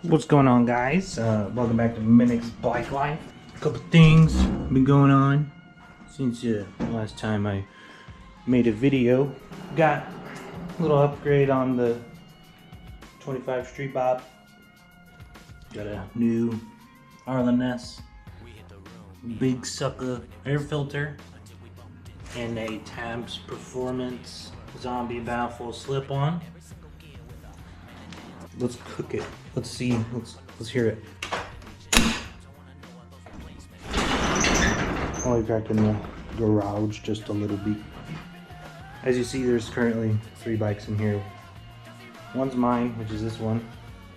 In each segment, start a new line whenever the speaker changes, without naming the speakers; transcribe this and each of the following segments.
What's going on, guys? Welcome back to Mimics Bike Life. A couple things been going on since last time I made a video. Got a little upgrade on the 25 Street Bob. Got a new Arlen S Big Sucker air filter and a Tabs Performance Zombie Baffle slip-on. Let's cook it. Let's see. Let's hear it. Only back in the garage just a little bit. As you see, there's currently 3 bikes in here. One's mine, which is this one.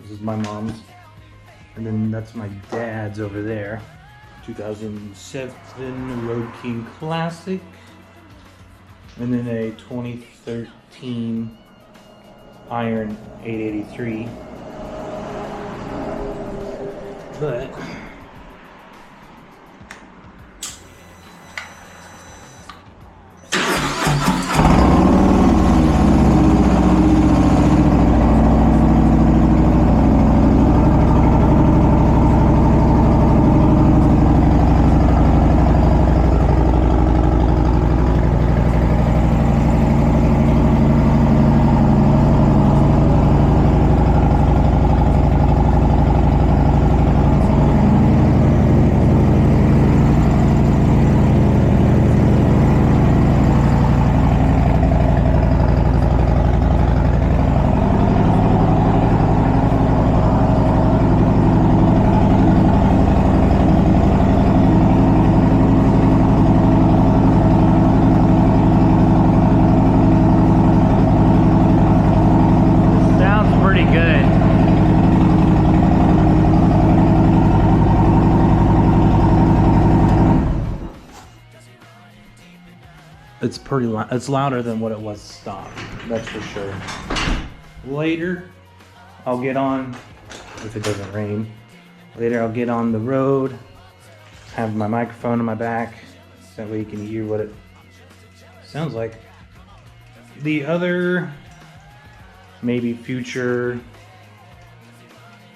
This is my mom's. And then that's my dad's over there. 2007 Road King Classic. And then a 2013 Iron 883. But it's louder than what it was stock, that's for sure. Later, I'll get on, if it doesn't rain, later I'll get on the road, have my microphone in my back, so that way you can hear what it sounds like. The other, maybe future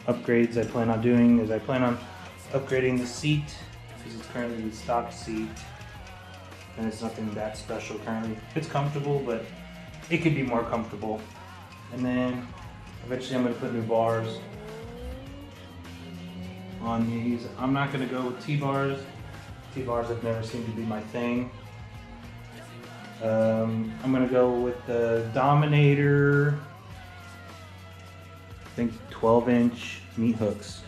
upgrades I plan on doing is I plan on upgrading the seat, because it's currently the stock seat. And it's nothing that special currently. It's comfortable, but it could be more comfortable. And then eventually I'm gonna put new bars on these. I'm not gonna go with T-bars. T-bars have never seemed to be my thing. I'm gonna go with the Dominator, I think 12-inch meat hooks.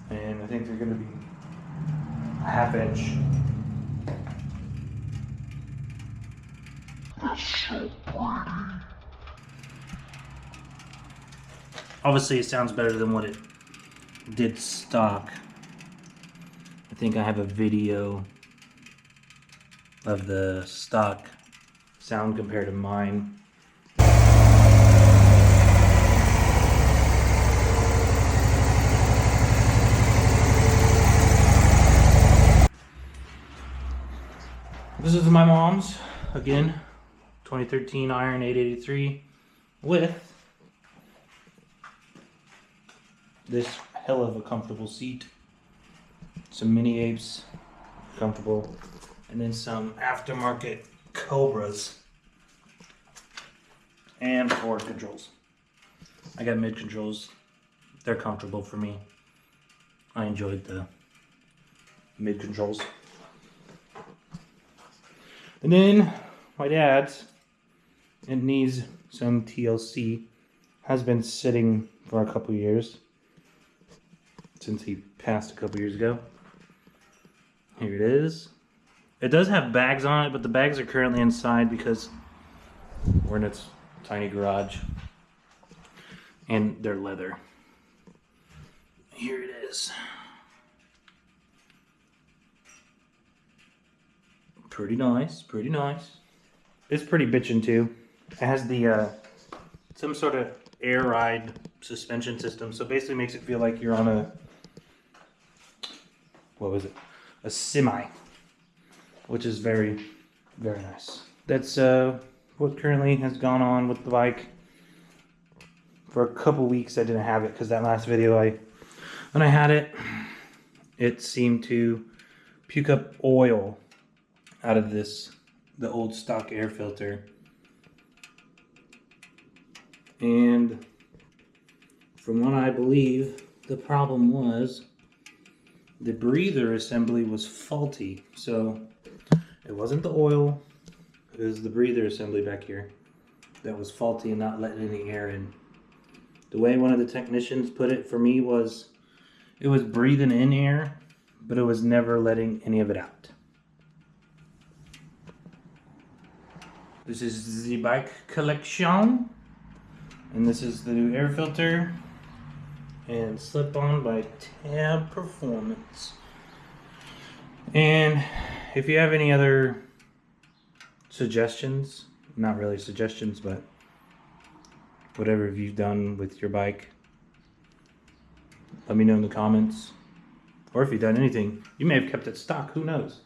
And I think they're gonna be a 1/2 inch. Obviously it sounds better than what it did stock. I think I have a video of the stock sound compared to mine. This is my mom's, again. 2013 Iron 883 with this hell of a comfortable seat, some Mini Apes, comfortable, and then some aftermarket Cobras and forward controls. I got mid controls, they're comfortable for me. I enjoyed the mid controls. And then my dad's, it needs some TLC, has been sitting for a couple years since he passed a couple years ago. Here it is. It does have bags on it, but the bags are currently inside because we're in its tiny garage and they're leather. Here it is. Pretty nice, pretty nice. It's pretty bitchin' too. It has the some sort of air ride suspension system, so basically makes it feel like you're on a, what was it? A semi, which is very, very nice. That's what currently has gone on with the bike. For a couple weeks I didn't have it because that last video when I had it, it seemed to puke up oil out of the old stock air filter. And from what I believe, the problem was the breather assembly was faulty. So it wasn't the oil, it was the breather assembly back here that was faulty and not letting any air in. The way one of the technicians put it for me was it was breathing in air, but it was never letting any of it out. This is the bike collection, and this is the new air filter and slip-on by Tab Performance. And if you have any other suggestions, not really suggestions, but whatever you've done with your bike, let me know in the comments. Or if you've done anything, you may have kept it stock, who knows.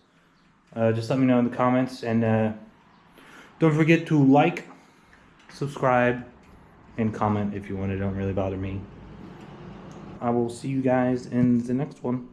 Just let me know in the comments, and don't forget to like, subscribe, and comment if you want. It don't really bother me. I will see you guys in the next one.